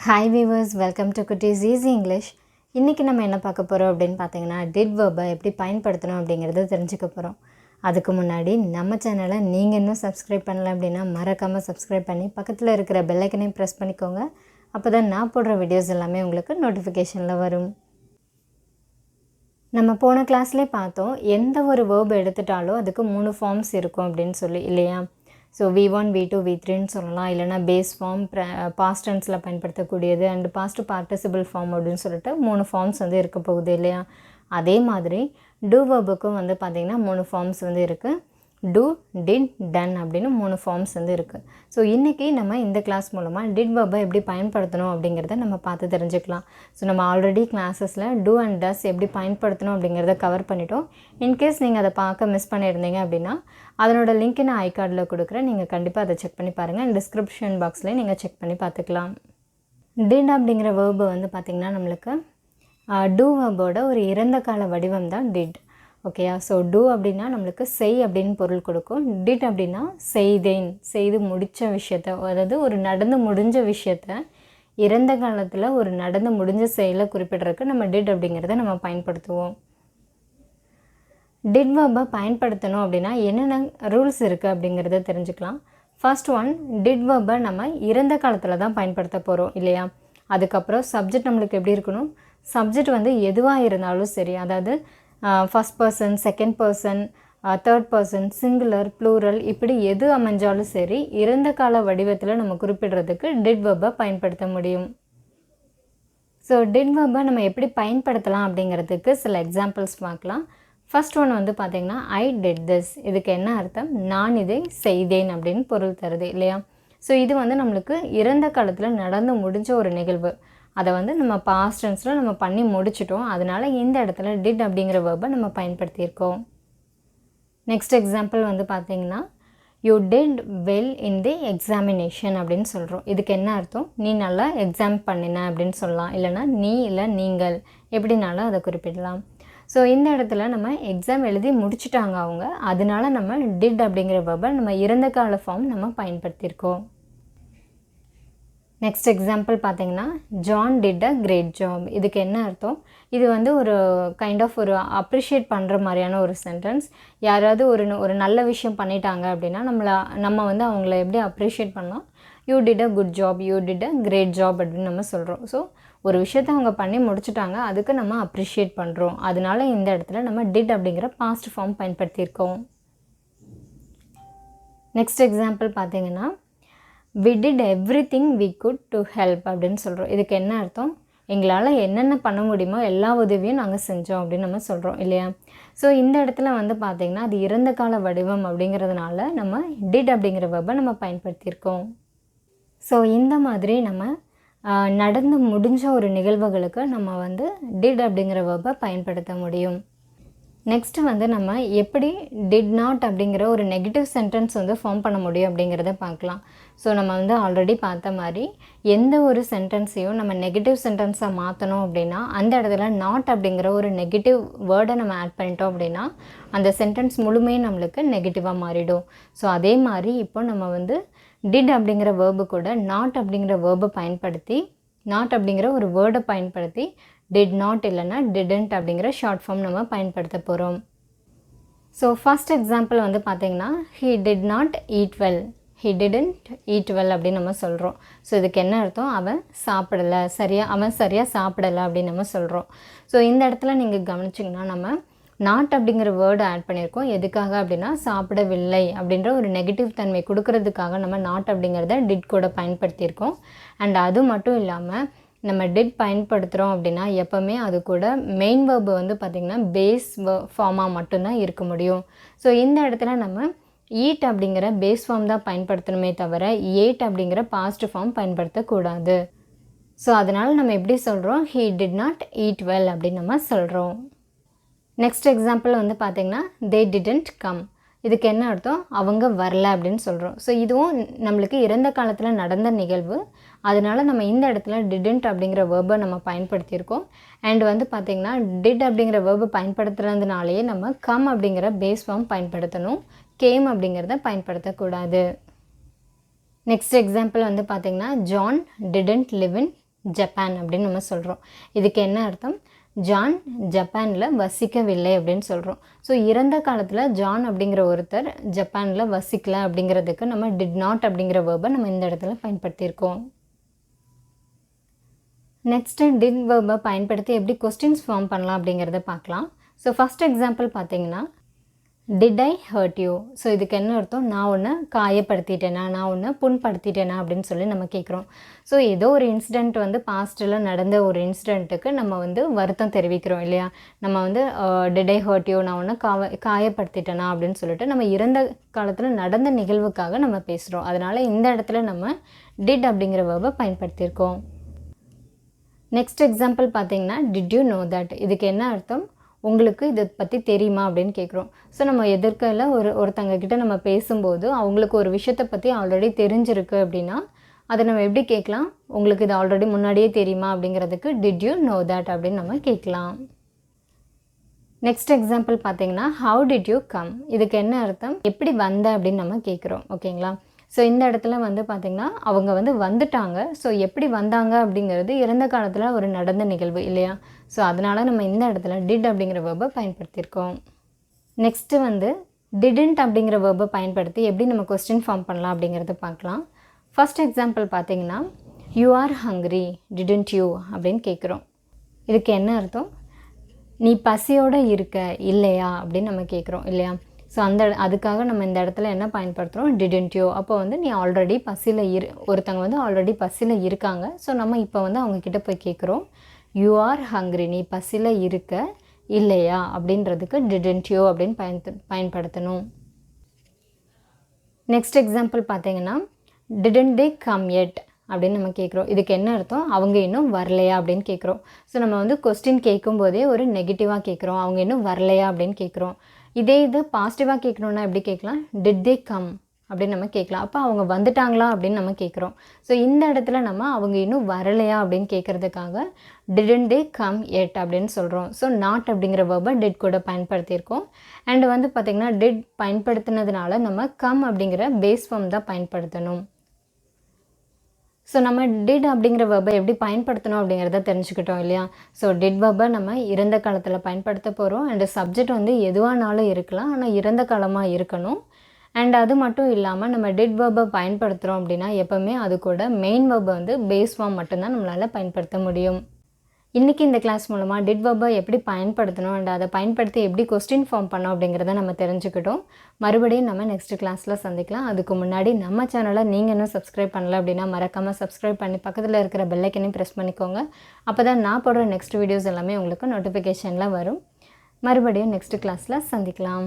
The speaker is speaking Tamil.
Hi viewers, welcome to Kutty's Easy English. இன்றைக்கி நம்ம என்ன பார்க்க போகிறோம் அப்படின்னு பார்த்தீங்கன்னா did verb-ஐ எப்படி பயன்படுத்தணும் அப்படிங்கிறத தெரிஞ்சுக்க போகிறோம். அதுக்கு முன்னாடி நம்ம சேனலை நீங்கள் இன்னும் சப்ஸ்கிரைப் பண்ணல அப்படின்னா மறக்காமல் சப்ஸ்கிரைப் பண்ணி பக்கத்தில் இருக்கிற பெல் ஐக்கனையும் ப்ரெஸ் பண்ணிக்கோங்க. அப்போ தான் நான் போடுற வீடியோஸ் எல்லாமே உங்களுக்கு நோட்டிஃபிகேஷனில் வரும். நம்ம போன கிளாஸ்லேயே பார்த்தோம் எந்த ஒரு verb எடுத்துட்டாலும் அதுக்கு 3 ஃபார்ம்ஸ் இருக்கும் அப்படின்னு சொல்லி இல்லையா. ஸோ V1, V2, V3ன்னு சொல்லலாம். இல்லைனா பேஸ் ஃபார்ம், பாஸ்ட் டென்ஸில் பயன்படுத்தக்கூடியது அண்ட் பாஸ்ட் பார்ட்டிசிபிள் ஃபார்ம் அப்படின்னு சொல்லிட்டு 3 ஃபார்ம்ஸ் வந்து இருக்க போகுது இல்லையா. அதே மாதிரி டூ வெர்புக்கும் வந்து பார்த்திங்கன்னா 3 ஃபார்ம்ஸ் வந்து இருக்குது. டூ, டிட், டன் அப்படின்னு 3 ஃபார்ம்ஸ் வந்து இருக்குது. ஸோ இன்றைக்கி நம்ம இந்த கிளாஸ் மூலமாக டிட் வெர்பை எப்படி பயன்படுத்தணும் அப்படிங்கிறத நம்ம பார்த்து தெரிஞ்சுக்கலாம். ஸோ நம்ம ஆல்ரெடி கிளாஸஸில் டூ அண்ட் டஸ் எப்படி பயன்படுத்தணும் அப்படிங்கிறத கவர் பண்ணிட்டோம். இன்கேஸ் நீங்கள் அதை பார்க்க மிஸ் பண்ணியிருந்தீங்க அப்படின்னா அதனோட லிங்க் நான் ஐகார்டில் கொடுக்குறேன். நீங்கள் கண்டிப்பாக அதை செக் பண்ணி பாருங்கள். டிஸ்கிரிப்ஷன் பாக்ஸ்லேயே நீங்கள் செக் பண்ணி பார்த்துக்கலாம். டிட் அப்படிங்கிற வேர்பு வந்து பார்த்திங்கன்னா நம்மளுக்கு டூ வேர்போட ஒரு இறந்த கால வடிவம் தான் டிட். ஓகேயா. ஸோ டூ அப்படின்னா நம்மளுக்கு செய் அப்படின்னு பொருள் கொடுக்கும். டிட் அப்படின்னா செய்தேன், செய்து முடித்த விஷயத்த, அதாவது ஒரு நடந்து முடிஞ்ச விஷயத்த இறந்த காலத்தில் ஒரு நடந்து முடிஞ்ச செயலை குறிப்பிட்றதுக்கு நம்ம டிட் அப்படிங்கிறத நம்ம பயன்படுத்துவோம். டிட் வெர்பை பயன்படுத்தணும் அப்படின்னா என்னென்ன ரூல்ஸ் இருக்குது அப்படிங்கிறத தெரிஞ்சுக்கலாம். ஃபர்ஸ்ட் ஒன், டிட் வெர்பை நம்ம இறந்த காலத்தில் தான் பயன்படுத்த போகிறோம் இல்லையா. அதுக்கப்புறம் சப்ஜெக்ட் நம்மளுக்கு எப்படி இருக்கணும், சப்ஜெக்ட் வந்து எதுவாக இருந்தாலும் சரி, அதாவது first person, second person, third person, singular, plural, இப்படி எது அமைஞ்சாலும் சரி இறந்த கால வடிவத்தில் நம்ம குறிப்பிடுறதுக்கு டிட் வெர்பை பயன்படுத்த முடியும். ஸோ டிட் வெர்பை நம்ம எப்படி பயன்படுத்தலாம் அப்படிங்கிறதுக்கு சில எக்ஸாம்பிள்ஸ் பார்க்கலாம். ஃபர்ஸ்ட் ஒன் வந்து பார்த்திங்கன்னா ஐ டிட் திஸ். இதுக்கு என்ன அர்த்தம், நான் இதை செய்தேன் அப்படின்னு பொருள் தருது இல்லையா. ஸோ இது வந்து நம்மளுக்கு இறந்த காலத்தில் நடந்து முடிஞ்ச ஒரு நிகழ்வு. அதை வந்து நம்ம பாஸ்ட் டென்ஸில் நம்ம பண்ணி முடிச்சிட்டோம். அதனால் இந்த இடத்துல டிட் அப்படிங்கிற வேர்பை நம்ம பயன்படுத்தியிருக்கோம். நெக்ஸ்ட் எக்ஸாம்பிள் வந்து பார்த்திங்கன்னா you did well in the examination அப்படின்னு சொல்கிறோம். இதுக்கு என்ன அர்த்தம், நீ நல்லா எக்ஸாம் பண்ணின அப்படின்னு சொல்லலாம். இல்லைனா நீ இல்லை நீங்கள் எப்படினாலும் அதை குறிப்பிடலாம். ஸோ இந்த இடத்துல நம்ம எக்ஸாம் எழுதி முடிச்சிட்டாங்க அவங்க, அதனால நம்ம டிட் அப்படிங்கிற வேர்பை நம்ம இறந்த கால ஃபார்ம் நம்ம பயன்படுத்தியிருக்கோம். நெக்ஸ்ட் எக்ஸாம்பிள் பார்த்திங்கன்னா John did a great job. இதுக்கு என்ன அர்த்தம், இது வந்து ஒரு கைண்ட் ஆஃப் ஒரு அப்ரிஷியேட் பண்ணுற மாதிரியான ஒரு சென்டென்ஸ். யாராவது ஒரு நல்ல விஷயம் பண்ணிட்டாங்க அப்படின்னா நம்ம வந்து அவங்கள எப்படி அப்ரிஷியேட் பண்ணலாம், you did a good job, you did a great job அப்படின்னு நம்ம சொல்கிறோம். ஸோ ஒரு விஷயத்தை அவங்க பண்ணி முடிச்சுட்டாங்க, அதுக்கு நம்ம அப்ரிஷியேட் பண்ணுறோம். அதனால இந்த இடத்துல நம்ம டிட் அப்படிங்கிற பாஸ்ட் ஃபார்ம் பயன்படுத்தியிருக்கோம். நெக்ஸ்ட் எக்ஸாம்பிள் பார்த்திங்கன்னா we did everything we could to help அப்படின்னு சொல்கிறோம். இதுக்கு என்ன அர்த்தம், எங்களால் என்னென்ன பண்ண முடியுமோ எல்லா உதவியும் நாங்கள் செஞ்சோம் அப்படின்னு நம்ம சொல்கிறோம் இல்லையா. ஸோ இந்த இடத்துல வந்து பார்த்திங்கன்னா அது இறந்த கால வடிவம் அப்படிங்கிறதுனால நம்ம டிட் அப்படிங்கிற வேர்பை நம்ம பயன்படுத்தியிருக்கோம். ஸோ இந்த மாதிரி நம்ம நடந்து முடிஞ்ச ஒரு நிகழ்வுகளுக்கு நம்ம வந்து டிட் அப்படிங்கிற வேர்பை பயன்படுத்த முடியும். நெக்ஸ்ட்டு வந்து நம்ம எப்படி டிட் நாட் அப்படிங்கிற ஒரு நெகட்டிவ் சென்டென்ஸ் வந்து ஃபார்ம் பண்ண முடியும் அப்படிங்கிறத பார்க்கலாம். ஸோ நம்ம வந்து ஆல்ரெடி பார்த்த மாதிரி எந்த ஒரு சென்டென்ஸையும் நம்ம நெகட்டிவ் சென்டென்ஸாக மாற்றணும் அப்படின்னா அந்த இடத்துல நாட் அப்படிங்கிற ஒரு நெகட்டிவ் வேர்டை நம்ம ஆட் பண்ணிட்டோம் அப்படின்னா அந்த சென்டென்ஸ் முழுமையும் நம்மளுக்கு நெகட்டிவாக மாறிடும். ஸோ அதே மாதிரி இப்போ நம்ம வந்து டிட் அப்படிங்கிற வேர்பு கூட நாட் அப்படிங்கிற வேர்பை பயன்படுத்தி, நாட் அப்படிங்கிற ஒரு வேர்டை பயன்படுத்தி டிட் நாட் இல்லைனா டிடன்ட் அப்படிங்கிற ஷார்ட் ஃபார்ம் நம்ம பயன்படுத்த போகிறோம். ஸோ ஃபர்ஸ்ட் எக்ஸாம்பிள் வந்து பார்த்திங்கன்னா he did not eat well, he didn't eat well அப்படின்னு நம்ம சொல்கிறோம். ஸோ இதுக்கு என்ன அர்த்தம், அவன் சரியாக சாப்பிடலை அப்படின்னு நம்ம சொல்கிறோம். ஸோ இந்த இடத்துல நீங்கள் கவனிச்சிங்கன்னா நம்ம நாட் அப்படிங்கிற வேர்டு ஆட் பண்ணியிருக்கோம். எதுக்காக அப்படின்னா சாப்பிடவில்லை அப்படின்ற ஒரு நெகட்டிவ் தன்மை கொடுக்கறதுக்காக நம்ம நாட் அப்படிங்கிறத டிட் கூட பயன்படுத்தியிருக்கோம். அண்ட் அது மட்டும் இல்லாமல் நம்ம டிட் பயன்படுத்துகிறோம் அப்படின்னா எப்போவுமே அது கூட மெயின் வேர்பு வந்து பார்த்திங்கன்னா பேஸ் ஃபார்மாக மட்டும்தான் இருக்க முடியும். ஸோ இந்த இடத்துல நம்ம ஈட் அப்படிங்கிற பேஸ் ஃபார்ம் தான் பயன்படுத்தணுமே தவிர ஏட் அப்படிங்கிற பாஸ்ட் ஃபார்ம் பயன்படுத்தக்கூடாது. ஸோ அதனால் நம்ம எப்படி சொல்கிறோம், he did not eat well அப்படின்னு நம்ம சொல்கிறோம். நெக்ஸ்ட் எக்ஸாம்பிள் வந்து பார்த்திங்கன்னா தே டிடன்ட் கம். இதுக்கு என்ன அர்த்தம், அவங்க வரல அப்படின்னு சொல்கிறோம். ஸோ இதுவும் நம்மளுக்கு இறந்த காலத்தில் நடந்த நிகழ்வு. அதனால் நம்ம இந்த இடத்துல டிடன்ட் அப்படிங்கிற வேர்பை நம்ம பயன்படுத்தியிருக்கோம். அண்ட் வந்து பார்த்திங்கன்னா டிட் அப்படிங்கிற வேர்பை பயன்படுத்துறதுனாலேயே நம்ம கம் அப்படிங்கிற பேஸ் ஃபார்ம் பயன்படுத்தணும், கேம் அப்படிங்கிறத பயன்படுத்தக்கூடாது. நெக்ஸ்ட் எக்ஸாம்பிள் வந்து பார்த்திங்கன்னா John didn't live in Japan அப்படின்னு நம்ம சொல்கிறோம். இதுக்கு என்ன அர்த்தம்? ஜான் ஜப்பானில் வசிக்கவில்லை அப்படின்னு சொல்கிறோம். ஸோ இறந்த காலத்தில் ஜான் அப்படிங்கிற ஒருத்தர் ஜப்பானில் வசிக்கலை அப்படிங்கிறதுக்கு நம்ம டிட் நாட் அப்படிங்கிற வேர்பை நம்ம இந்த இடத்துல பயன்படுத்தியிருக்கோம். நெக்ஸ்ட்டு டிட் வேர்பை பயன்படுத்தி எப்படி கொஸ்டின்ஸ் ஃபார்ம் பண்ணலாம் அப்படிங்கிறத பார்க்கலாம். ஸோ ஃபஸ்ட் எக்ஸாம்பிள் பார்த்தீங்கன்னா, did I heard you? So இதுக்கு என்ன அர்த்தம்? நான் உன்னை காயப்படுத்திட்டேனா, நான் உன்னை புண்படுத்திட்டேனா அப்படின்னு சொல்லி நம்ம கேட்குறோம். ஸோ ஏதோ ஒரு இன்சிடெண்ட் வந்து பாஸ்ட்டில் நடந்த ஒரு இன்சிடெண்ட்டுக்கு நம்ம வந்து வருத்தம் தெரிவிக்கிறோம் இல்லையா? நம்ம வந்து டிட் ஐ ஹர்ட் யூ, நான் உன்னை காயப்படுத்திட்டேனா அப்படின்னு சொல்லிட்டு நம்ம இறந்த காலத்தில் நடந்த நிகழ்வுக்காக நம்ம பேசுகிறோம். அதனால் இந்த இடத்துல நம்ம டிட் அப்படிங்கிற வேர்பை பயன்படுத்தியிருக்கோம். நெக்ஸ்ட் எக்ஸாம்பிள் பார்த்தீங்கன்னா, டிட் யூ நோ தட்? இதுக்கு என்ன அர்த்தம்? உங்களுக்கு இதை பற்றி தெரியுமா அப்படின்னு கேட்குறோம். ஸோ நம்ம எதிர்க்கல ஒருத்தங்க கிட்ட நம்ம பேசும்போது அவங்களுக்கு ஒரு விஷயத்தை பற்றி ஆல்ரெடி தெரிஞ்சிருக்கு அப்படின்னா அதை நம்ம எப்படி கேட்கலாம்? உங்களுக்கு இது ஆல்ரெடி முன்னாடியே தெரியுமா அப்படிங்கிறதுக்கு டிட் யூ நோ தட் அப்படின்னு நம்ம கேட்கலாம். நெக்ஸ்ட் எக்ஸாம்பிள் பார்த்தீங்கன்னா, ஹவு டிட் யூ கம்? இதுக்கு என்ன அர்த்தம்? எப்படி வந்த அப்படின்னு நம்ம கேட்குறோம். ஓகேங்களா? ஸோ இந்த இடத்துல வந்து பார்த்திங்கன்னா அவங்க வந்து வந்துட்டாங்க. ஸோ எப்படி வந்தாங்க அப்படிங்கிறது இறந்த காலத்தில் ஒரு நடந்த நிகழ்வு இல்லையா? ஸோ அதனால் நம்ம இந்த இடத்துல டிட் அப்படிங்கிற வேர்பை பயன்படுத்தியிருக்கோம். நெக்ஸ்ட்டு வந்து டிடன்ட் அப்படிங்கிற வேர்பை பயன்படுத்தி எப்படி நம்ம கொஸ்டின் ஃபார்ம் பண்ணலாம் அப்படிங்கிறத பார்க்கலாம். ஃபஸ்ட் எக்ஸாம்பிள் பார்த்தீங்கன்னா, you are hungry didn't you அப்படின்னு கேட்குறோம். இதுக்கு என்ன அர்த்தம்? நீ பசியோடு இருக்க இல்லையா அப்படின்னு நம்ம கேட்குறோம் இல்லையா? ஸோ அதுக்காக நம்ம இந்த இடத்துல என்ன பயன்படுத்துகிறோம்? Didn't you. அப்போ வந்து நீ ஆல்ரெடி பசியில் ஒருத்தங்க வந்து ஆல்ரெடி பசியில் இருக்காங்க. ஸோ நம்ம இப்போ வந்து அவங்கக்கிட்ட போய் கேட்குறோம், யூ ஆர் ஹங்க்ரி, நீ பசியில் இருக்க இல்லையா அப்படின்றதுக்கு டிடன்ட் யூ அப்படின்னு பயன்படுத்தணும். நெக்ஸ்ட் எக்ஸாம்பிள் பார்த்தீங்கன்னா, டிடன்ட் தே கம் எட் அப்படின்னு நம்ம கேட்குறோம். இதுக்கு என்ன அர்த்தம்? அவங்க இன்னும் வரலையா அப்படின்னு கேட்குறோம். ஸோ நம்ம வந்து கொஸ்டின் கேட்கும்போதே ஒரு நெகட்டிவாக கேட்குறோம், அவங்க இன்னும் வரலையா அப்படின்னு கேட்குறோம். இதே இது பாசிட்டிவாக கேட்கணுன்னா எப்படி கேட்கலாம்? டிட் தே கம் அப்படின்னு நம்ம கேட்கலாம். அப்போ அவங்க வந்துட்டாங்களா அப்படின்னு நம்ம கேட்குறோம். ஸோ இந்த இடத்துல நம்ம அவங்க இன்னும் வரலையா அப்படின்னு கேட்குறதுக்காக டிடன்ட் தே கம் எட் அப்படின்னு சொல்கிறோம். ஸோ நாட் அப்படிங்கிற வேர்பை டிட் கூட பயன்படுத்தியிருக்கோம். அண்ட் வந்து பார்த்திங்கன்னா டிட் பயன்படுத்தினதுனால நம்ம கம் அப்படிங்கிற பேஸ் ஃபார்ம் தான் பயன்படுத்தணும். ஸோ நம்ம டிட் அப்படிங்கிற வேர்பை எப்படி பயன்படுத்தணும் அப்படிங்கிறத தெரிஞ்சுக்கிட்டோம் இல்லையா? ஸோ டிட் வேர்பை நம்ம இறந்த காலத்தில் பயன்படுத்த போகிறோம். அண்டு சப்ஜெக்ட் வந்து எதுவானாலும் இருக்கலாம், ஆனால் இறந்த காலமாக இருக்கணும். அண்ட் அது மட்டும் இல்லாமல் நம்ம டிட் வேர்பை பயன்படுத்துகிறோம் அப்படின்னா எப்போவுமே அது கூட மெயின் வேர்பை வந்து பேஸ் ஃபார்ம் மட்டும்தான் நம்மளால் பயன்படுத்த முடியும். இன்றைக்கி இந்த கிளாஸ் மூலமாக டிட் வேர்பை எப்படி பயன்படுத்தணும் அண்ட் அதை பயன்படுத்தி எப்படி கொஸ்டின் ஃபார்ம் பண்ணோம் அப்படிங்கிறத நம்ம தெரிஞ்சுக்கிட்டோம். மறுபடியும் நம்ம நெக்ஸ்ட் கிளாஸில் சந்திக்கலாம். அதுக்கு முன்னாடி நம்ம சேனலை நீங்கள் இன்னும் சப்ஸ்கிரைப் பண்ணல அப்படின்னா மறக்காமல் சப்ஸ்கிரைப் பண்ணி பக்கத்தில் இருக்கிற பெல் ஐக்கனையும் ப்ரெஸ் பண்ணிக்கோங்க. அப்போ தான் நான் போடுற நெக்ஸ்ட் வீடியோஸ் எல்லாமே உங்களுக்கு நோட்டிஃபிகேஷனில் வரும். மறுபடியும் நெக்ஸ்ட் கிளாஸில் சந்திக்கலாம்.